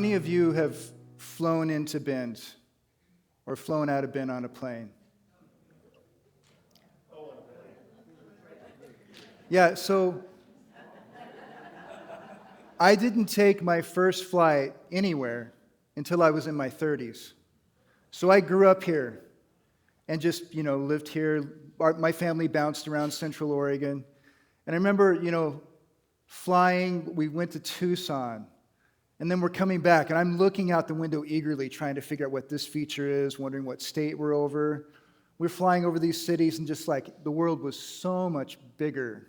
many of you have flown into Bend or flown out of Bend on a plane? Yeah, so I didn't take my first flight anywhere until I was in my 30s. So I grew up here and just, lived here. My family bounced around Central Oregon. And I remember, flying, we went to Tucson. And then we're coming back, and I'm looking out the window eagerly, trying to figure out what this feature is, wondering what state we're over. We're flying over these cities, and just like the world was so much bigger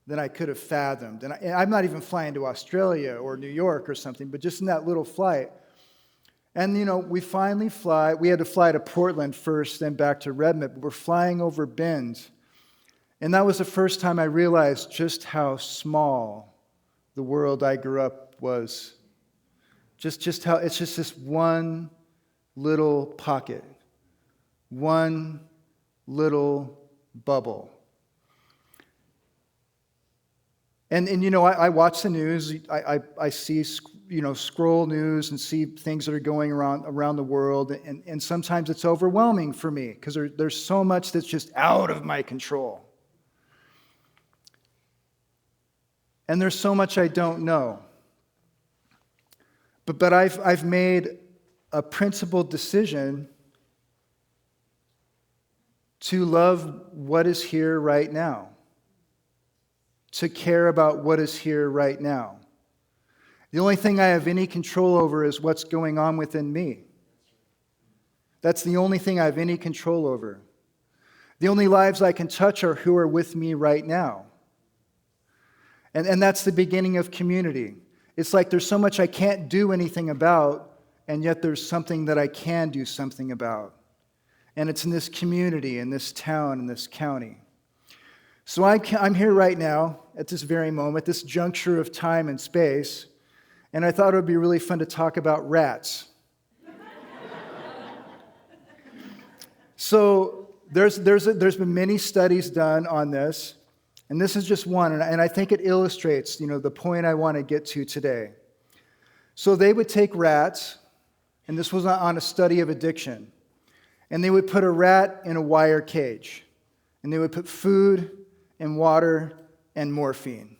than I could have fathomed. And I'm not even flying to Australia or New York or something, but just in that little flight. And, we finally fly. We had to fly to Portland first, then back to Redmond. But we're flying over Bend. And that was the first time I realized just how small the world I grew up was. Just how it's just this one little pocket, one little bubble. And I watch the news. I see, scroll news and see things that are going around the world. And sometimes it's overwhelming for me because there's so much that's just out of my control. And there's so much I don't know. But I've made a principled decision to love what is here right now, to care about what is here right now. The only thing I have any control over is what's going on within me. That's the only thing I have any control over. The only lives I can touch are who are with me right now. And that's the beginning of community. It's like there's so much I can't do anything about, and yet there's something that I can do something about. And it's in this community, in this town, in this county. So I'm here right now, at this very moment, this juncture of time and space, and I thought it would be really fun to talk about rats. So there's been many studies done on this. And this is just one, and I think it illustrates, the point I want to get to today. So they would take rats, and this was on a study of addiction, and they would put a rat in a wire cage, and they would put food and water and morphine.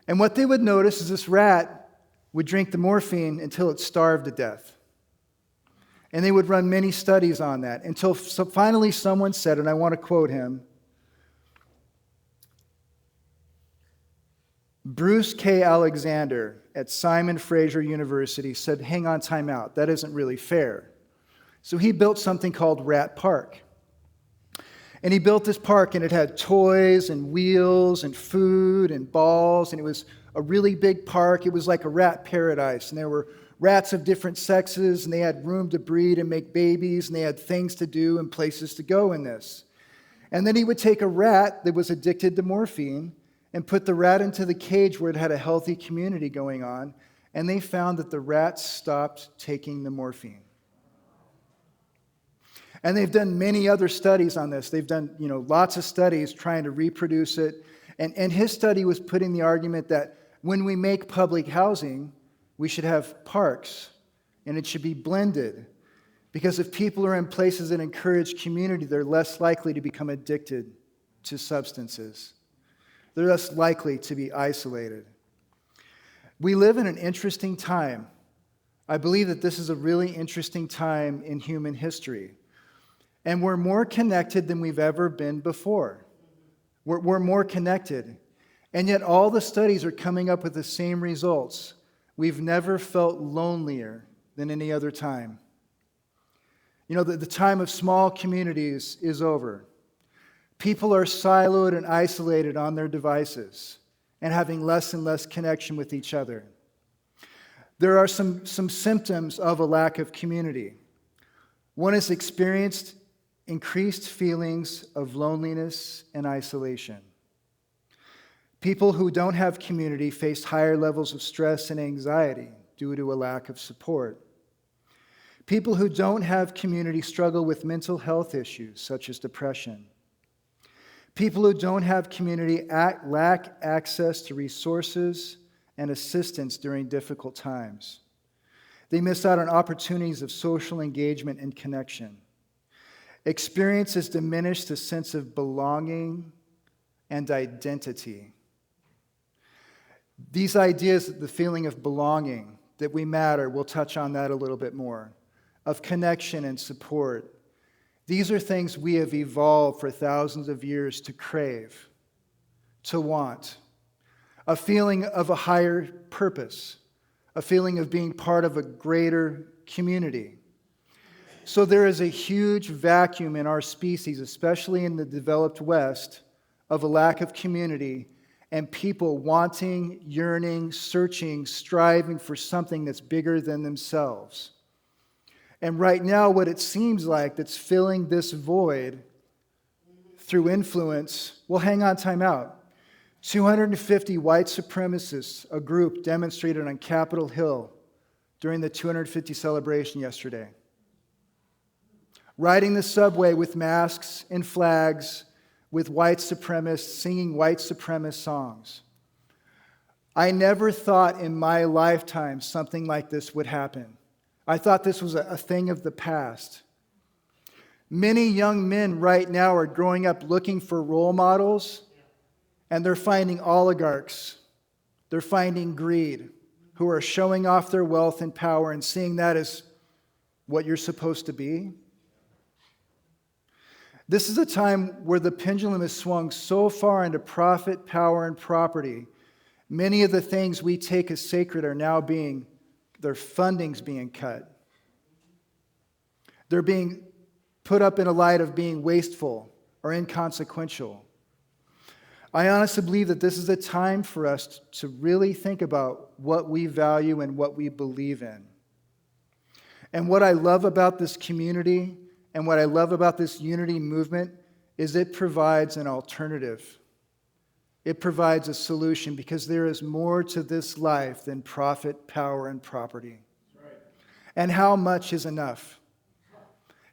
And what they would notice is this rat would drink the morphine until it starved to death. And they would run many studies on that until finally someone said, and I want to quote him, Bruce K. Alexander at Simon Fraser University said, hang on, time out. That isn't really fair. So he built something called Rat Park. And he built this park, and it had toys and wheels and food and balls, and it was a really big park. It was like a rat paradise, and there were rats of different sexes, and they had room to breed and make babies, and they had things to do and places to go in this. And then he would take a rat that was addicted to morphine and put the rat into the cage where it had a healthy community going on, and they found that the rats stopped taking the morphine. And they've done many other studies on this. They've done, lots of studies trying to reproduce it. And his study was putting the argument that when we make public housing, we should have parks, and it should be blended. Because if people are in places that encourage community, they're less likely to become addicted to substances. They're less likely to be isolated. We live in an interesting time. I believe that this is a really interesting time in human history. And we're more connected than we've ever been before. We're more connected. And yet all the studies are coming up with the same results. We've never felt lonelier than any other time. The time of small communities is over. People are siloed and isolated on their devices and having less and less connection with each other. There are some symptoms of a lack of community. One has experienced increased feelings of loneliness and isolation. People who don't have community face higher levels of stress and anxiety due to a lack of support. People who don't have community struggle with mental health issues such as depression. People who don't have community lack access to resources and assistance during difficult times. They miss out on opportunities of social engagement and connection. Experience has diminished the sense of belonging and identity. These ideas, the feeling of belonging, that we matter, we'll touch on that a little bit more, of connection and support. These are things we have evolved for thousands of years to crave, to want. A feeling of a higher purpose, a feeling of being part of a greater community. So there is a huge vacuum in our species, especially in the developed West, of a lack of community and people wanting, yearning, searching, striving for something that's bigger than themselves. And right now, what it seems like that's filling this void through influence, well, hang on, time out. 250 white supremacists, a group, demonstrated on Capitol Hill during the 250 celebration yesterday. Riding the subway with masks and flags, with white supremacists singing white supremacist songs. I never thought in my lifetime something like this would happen. I thought this was a thing of the past. Many young men right now are growing up looking for role models, and they're finding oligarchs. They're finding greed, who are showing off their wealth and power and seeing that as what you're supposed to be. This is a time where the pendulum has swung so far into profit, power, and property. Many of the things we take as sacred are now their funding's being cut. They're being put up in a light of being wasteful or inconsequential. I honestly believe that this is a time for us to really think about what we value and what we believe in. And what I love about this community and what I love about this unity movement is it provides an alternative. It provides a solution because there is more to this life than profit, power, and property. Right. And how much is enough?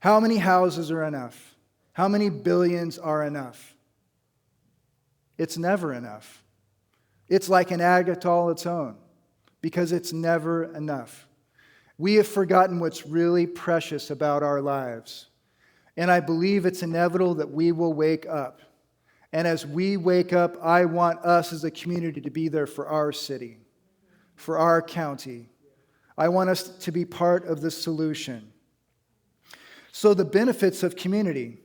How many houses are enough? How many billions are enough? It's never enough. It's like an agate all its own because it's never enough. We have forgotten what's really precious about our lives. And I believe it's inevitable that we will wake up. And as we wake up, I want us as a community to be there for our city, for our county. I want us to be part of the solution. So the benefits of community.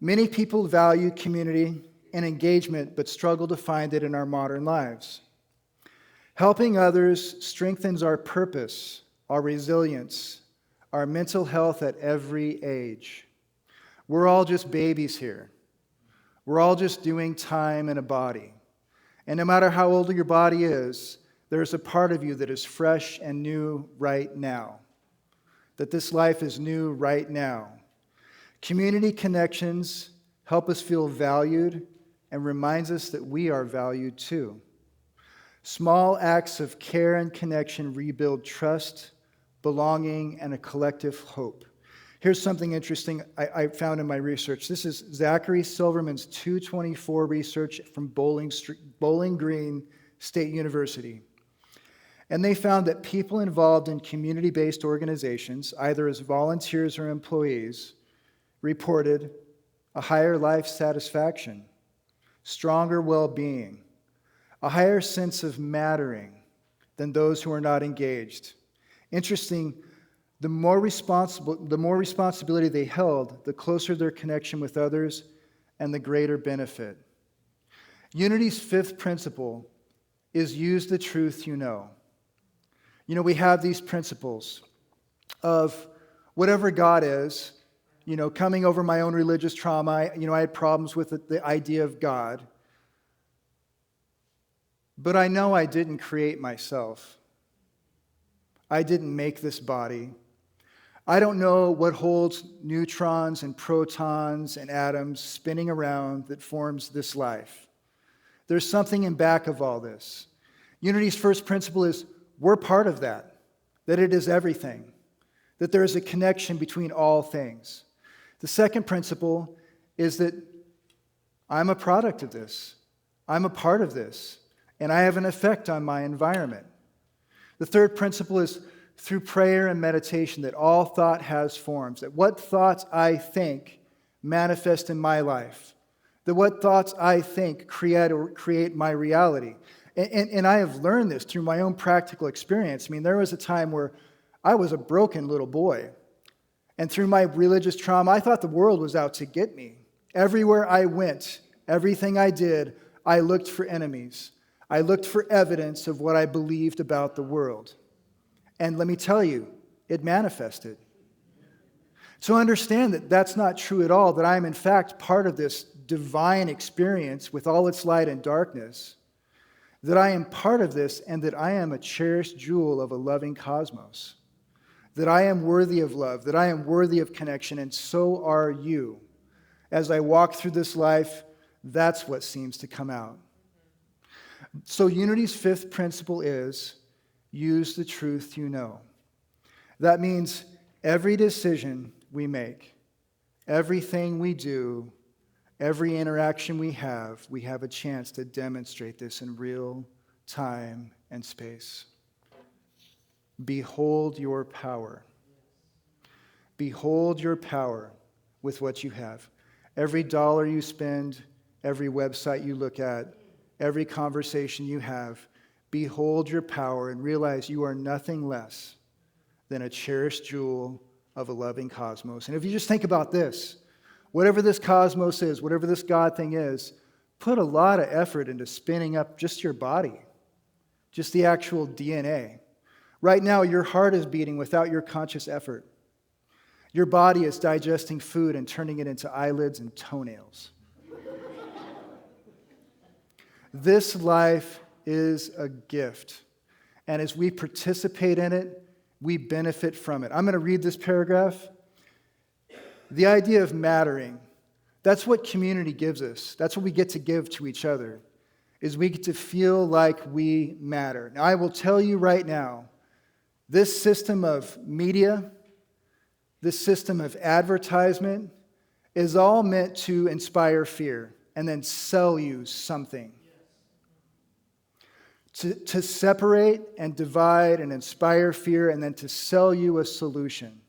Many people value community and engagement, but struggle to find it in our modern lives. Helping others strengthens our purpose, our resilience, our mental health at every age. We're all just babies here. We're all just doing time in a body. And no matter how old your body is, there's a part of you that is fresh and new right now. That this life is new right now. Community connections help us feel valued and reminds us that we are valued too. Small acts of care and connection rebuild trust, belonging, and a collective hope. Here's something interesting I found in my research. This is Zachary Silverman's 224 research from Bowling Green State University. And they found that people involved in community-based organizations, either as volunteers or employees, reported a higher life satisfaction, stronger well-being, a higher sense of mattering than those who are not engaged. Interesting, the more responsibility they held, the closer their connection with others and the greater benefit. Unity's fifth principle is use the truth you know. You know, we have these principles of whatever God is, you know, coming over my own religious trauma. I had problems with the idea of God. But I know I didn't create myself. I didn't make this body. I don't know what holds neutrons and protons and atoms spinning around that forms this life. There's something in back of all this. Unity's first principle is we're part of that it is everything, that there is a connection between all things. The second principle is that I'm a product of this. I'm a part of this. and I have an effect on my environment. The third principle is through prayer and meditation, that all thought has forms, that what thoughts I think manifest in my life, that what thoughts I think create my reality. And I have learned this through my own practical experience. I mean, there was a time where I was a broken little boy, and through my religious trauma, I thought the world was out to get me. Everywhere I went, everything I did, I looked for enemies. I looked for evidence of what I believed about the world. And let me tell you, it manifested. So understand that that's not true at all, that I am in fact part of this divine experience with all its light and darkness, that I am part of this and that I am a cherished jewel of a loving cosmos, that I am worthy of love, that I am worthy of connection, and so are you. As I walk through this life, that's what seems to come out. So Unity's fifth principle is use the truth you know. That means every decision we make, everything we do, every interaction we have a chance to demonstrate this in real time and space. Behold your power. Behold your power with what you have. Every dollar you spend, every website you look at, every conversation you have, behold your power and realize you are nothing less than a cherished jewel of a loving cosmos. And if you just think about this, whatever this cosmos is, whatever this God thing is, put a lot of effort into spinning up just your body, just the actual DNA. Right now, your heart is beating without your conscious effort. Your body is digesting food and turning it into eyelids and toenails. This life is a gift. And as we participate in it, we benefit from it. I'm going to read this paragraph. The idea of mattering, that's what community gives us. That's what we get to give to each other, is we get to feel like we matter. Now, I will tell you right now, this system of media, this system of advertisement is all meant to inspire fear and then sell you something. To separate and divide and inspire fear and then to sell you a solution.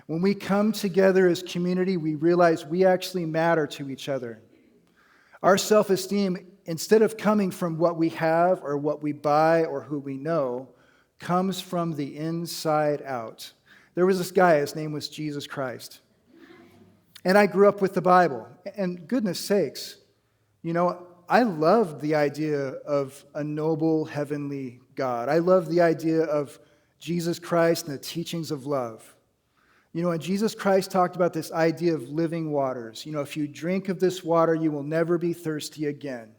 When we come together as community, we realize we actually matter to each other. Our self-esteem, instead of coming from what we have or what we buy or who we know, comes from the inside out. There was this guy, his name was Jesus Christ. And I grew up with the Bible. And goodness sakes, I loved the idea of a noble heavenly God. I loved the idea of Jesus Christ and the teachings of love. And Jesus Christ talked about this idea of living waters. If you drink of this water, you will never be thirsty again.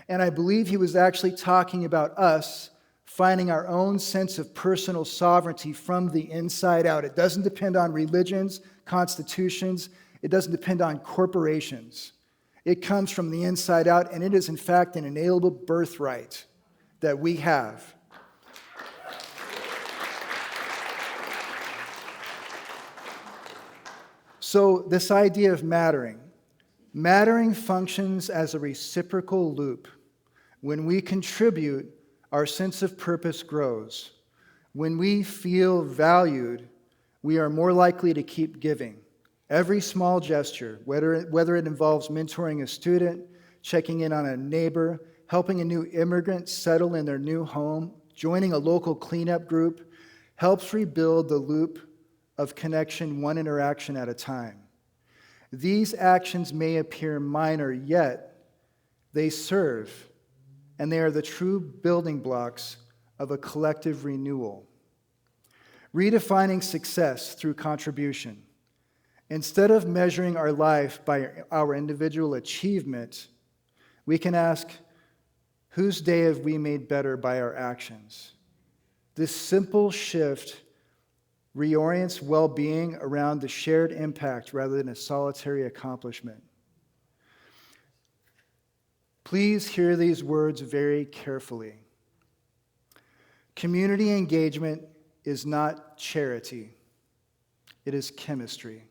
And I believe he was actually talking about us finding our own sense of personal sovereignty from the inside out. It doesn't depend on religions, constitutions. It doesn't depend on corporations. It comes from the inside out, and it is, in fact, an inalienable birthright that we have. So this idea of mattering functions as a reciprocal loop. When we contribute, our sense of purpose grows. When we feel valued, we are more likely to keep giving. Every small gesture, whether it involves mentoring a student, checking in on a neighbor, helping a new immigrant settle in their new home, joining a local cleanup group, helps rebuild the loop of connection one interaction at a time. These actions may appear minor, yet they serve, and they are the true building blocks of a collective renewal. Redefining success through contribution. Instead of measuring our life by our individual achievement, we can ask, whose day have we made better by our actions? This simple shift reorients well-being around the shared impact rather than a solitary accomplishment. Please hear these words very carefully. Community engagement is not charity. It is chemistry.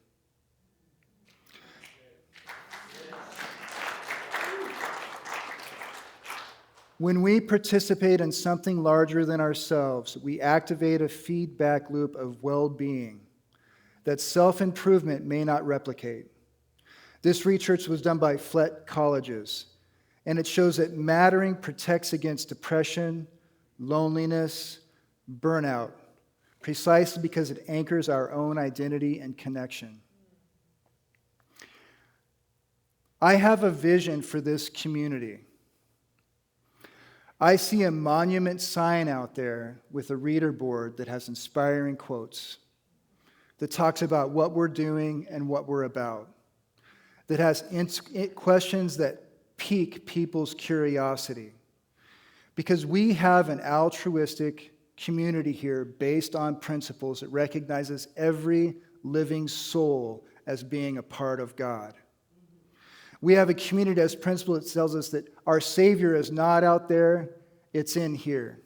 When we participate in something larger than ourselves, we activate a feedback loop of well-being that self-improvement may not replicate. This research was done by Flett colleges, and it shows that mattering protects against depression, loneliness, burnout, precisely because it anchors our own identity and connection. I have a vision for this community. I see a monument sign out there with a reader board that has inspiring quotes, that talks about what we're doing and what we're about, that has questions that pique people's curiosity. Because we have an altruistic community here based on principles that recognizes every living soul as being a part of God. We have a community as principle that tells us that our Savior is not out there, it's in here.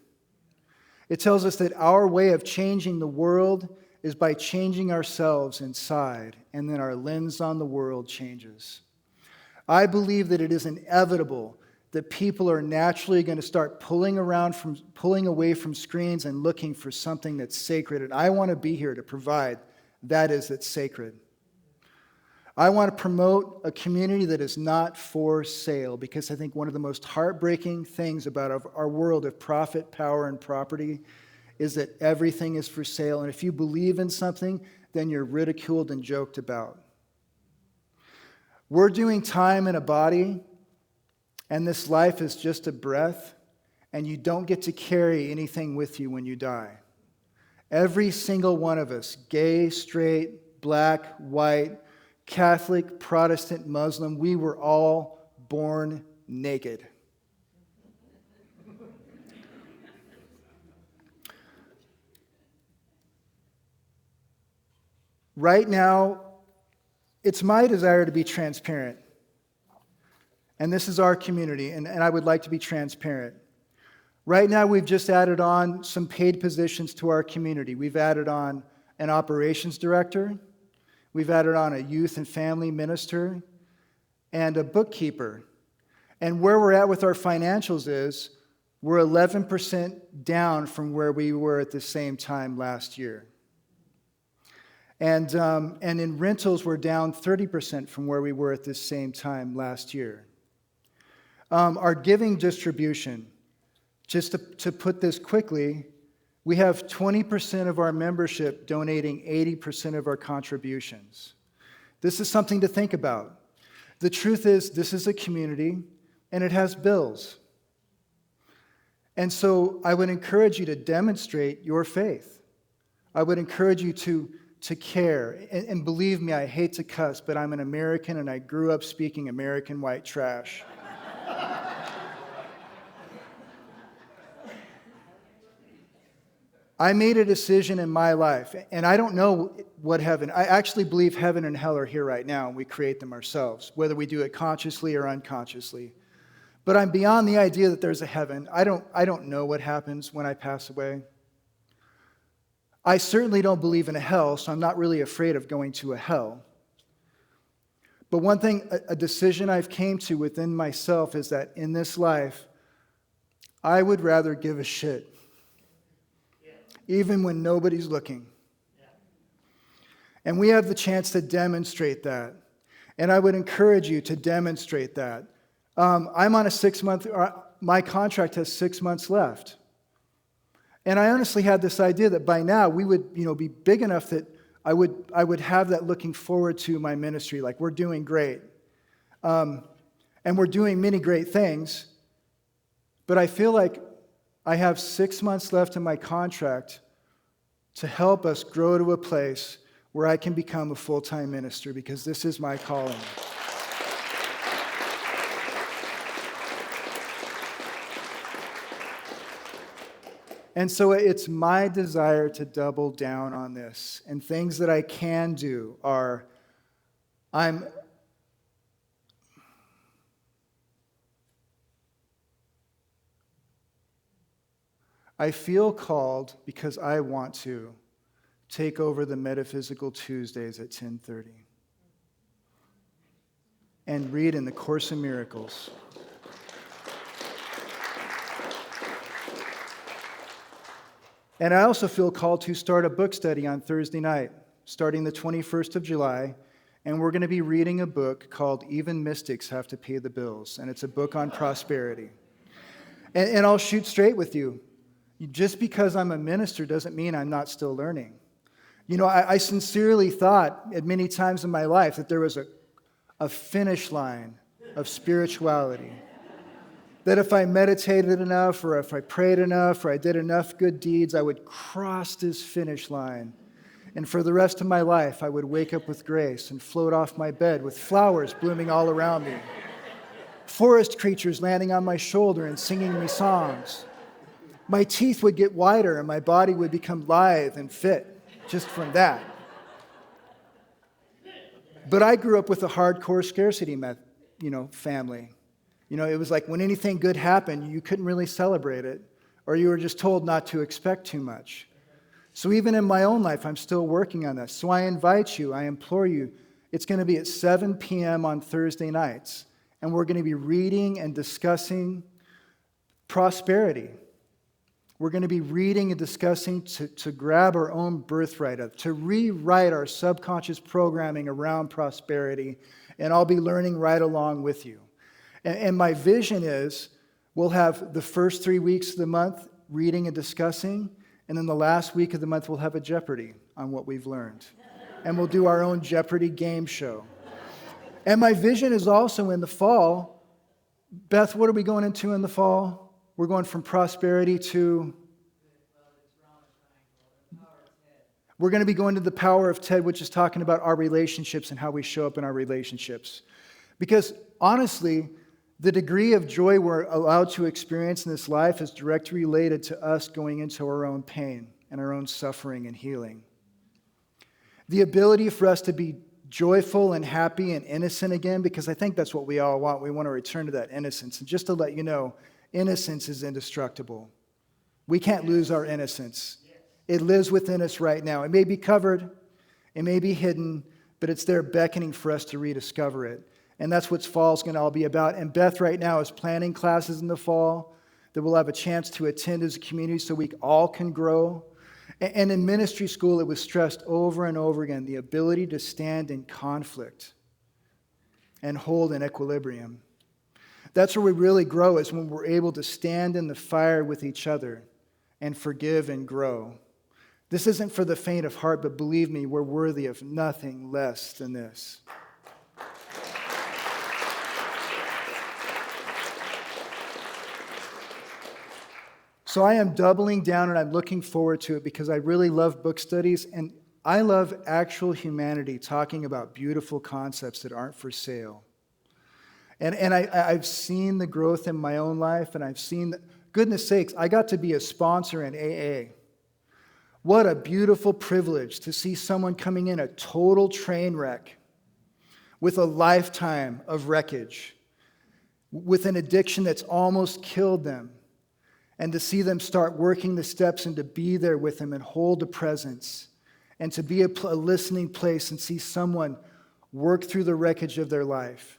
It tells us that our way of changing the world is by changing ourselves inside, and then our lens on the world changes. I believe that it is inevitable that people are naturally going to start pulling away from screens and looking for something that's sacred. And I want to be here to provide that is that's sacred. I want to promote a community that is not for sale, because I think one of the most heartbreaking things about our world of profit, power, and property is that everything is for sale. And if you believe in something, then you're ridiculed and joked about. We're doing time in a body, and this life is just a breath, and you don't get to carry anything with you when you die. Every single one of us, gay, straight, black, white, Catholic, Protestant, Muslim, we were all born naked. Right now, it's my desire to be transparent. And this is our community, and I would like to be transparent. Right now, we've just added on some paid positions to our community. We've added on an operations director. We've added on a youth and family minister and a bookkeeper. And where we're at with our financials is we're 11% down from where we were at the same time last year. And in rentals, we're down 30% from where we were at the same time last year. Our giving distribution, just to put this quickly, we have 20% of our membership donating 80% of our contributions. This is something to think about. The truth is, this is a community, and it has bills. And so I would encourage you to demonstrate your faith. I would encourage you to care. And believe me, I hate to cuss, but I'm an American, and I grew up speaking American white trash. I made a decision in my life, and I don't know what heaven, I actually believe heaven and hell are here right now, and we create them ourselves, whether we do it consciously or unconsciously. But I'm beyond the idea that there's a heaven. I don't know what happens when I pass away. I certainly don't believe in a hell, so I'm not really afraid of going to a hell. But one thing, a decision I've came to within myself is that in this life, I would rather give a shit, even when nobody's looking. And we have the chance to demonstrate that. And I would encourage you to demonstrate that. I'm on a 6-month, my contract has 6 months left. And I honestly had this idea that by now we would, be big enough that I would have that looking forward to my ministry. Like, we're doing great. And we're doing many great things. But I feel like I have 6 months left in my contract to help us grow to a place where I can become a full-time minister, because this is my calling. And so it's my desire to double down on this. And things that I can do are, I feel called, because I want to, take over the Metaphysical Tuesdays at 10:30 and read in the Course in Miracles. And I also feel called to start a book study on Thursday night, starting the 21st of July. And we're going to be reading a book called Even Mystics Have to Pay the Bills. And it's a book on prosperity. And I'll shoot straight with you. Just because I'm a minister doesn't mean I'm not still learning. You know, I sincerely thought at many times in my life that there was a finish line of spirituality. That if I meditated enough, or if I prayed enough, or I did enough good deeds, I would cross this finish line. And for the rest of my life, I would wake up with grace and float off my bed with flowers blooming all around me. Forest creatures landing on my shoulder and singing me songs. My teeth would get whiter and my body would become lithe and fit just from that. But I grew up with a hardcore scarcity family. You know, it was like when anything good happened, you couldn't really celebrate it, or you were just told not to expect too much. So even in my own life, I'm still working on this. So I invite you, I implore you, it's going to be at 7 p.m. on Thursday nights, and we're going to be reading and discussing prosperity. We're going to be reading and discussing to grab our own birthright, to rewrite our subconscious programming around prosperity, and I'll be learning right along with you. And my vision is we'll have the first 3 weeks of the month reading and discussing, and then the last week of the month we'll have a Jeopardy on what we've learned. And we'll do our own Jeopardy game show. And my vision is also in the fall. Beth, what are we going into in the fall? We're going from prosperity to... We're going to be going to the power of Ted, which is talking about our relationships and how we show up in our relationships. Because honestly, the degree of joy we're allowed to experience in this life is directly related to us going into our own pain and our own suffering and healing. The ability for us to be joyful and happy and innocent again, because I think that's what we all want. We want to return to that innocence. And just to let you know, innocence is indestructible. We can't lose our innocence. It lives within us right now. It may be covered, it may be hidden, but it's there beckoning for us to rediscover it. And that's what fall's going to all be about. And Beth right now is planning classes in the fall that we'll have a chance to attend as a community so we all can grow. And in ministry school, it was stressed over and over again, the ability to stand in conflict and hold in equilibrium. That's where we really grow, is when we're able to stand in the fire with each other and forgive and grow. This isn't for the faint of heart, but believe me, we're worthy of nothing less than this. So I am doubling down and I'm looking forward to it because I really love book studies and I love actual humanity talking about beautiful concepts that aren't for sale. And I've seen the growth in my own life and I've seen, goodness sakes, I got to be a sponsor in AA. What a beautiful privilege to see someone coming in a total train wreck with a lifetime of wreckage, with an addiction that's almost killed them. And to see them start working the steps and to be there with them and hold a presence and to be a listening place and see someone work through the wreckage of their life,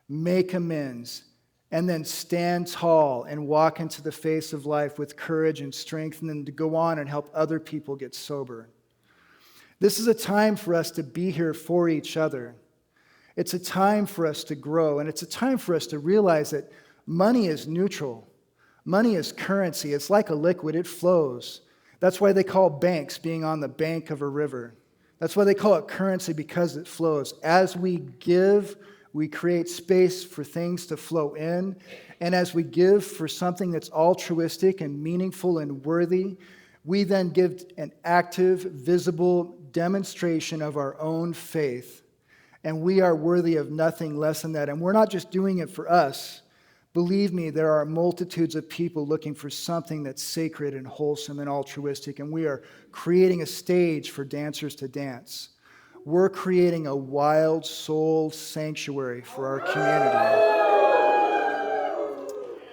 make amends, and then stand tall and walk into the face of life with courage and strength and then to go on and help other people get sober. This is a time for us to be here for each other. It's a time for us to grow, and it's a time for us to realize that money is neutral. Money is currency. It's like a liquid. It flows. That's why they call banks being on the bank of a river. That's why they call it currency, because it flows. As we give, we create space for things to flow in. And as we give for something that's altruistic and meaningful and worthy, we then give an active, visible demonstration of our own faith. And we are worthy of nothing less than that. And we're not just doing it for us. Believe me, there are multitudes of people looking for something that's sacred and wholesome and altruistic, and we are creating a stage for dancers to dance. We're creating a wild soul sanctuary for our community.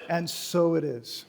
And so it is.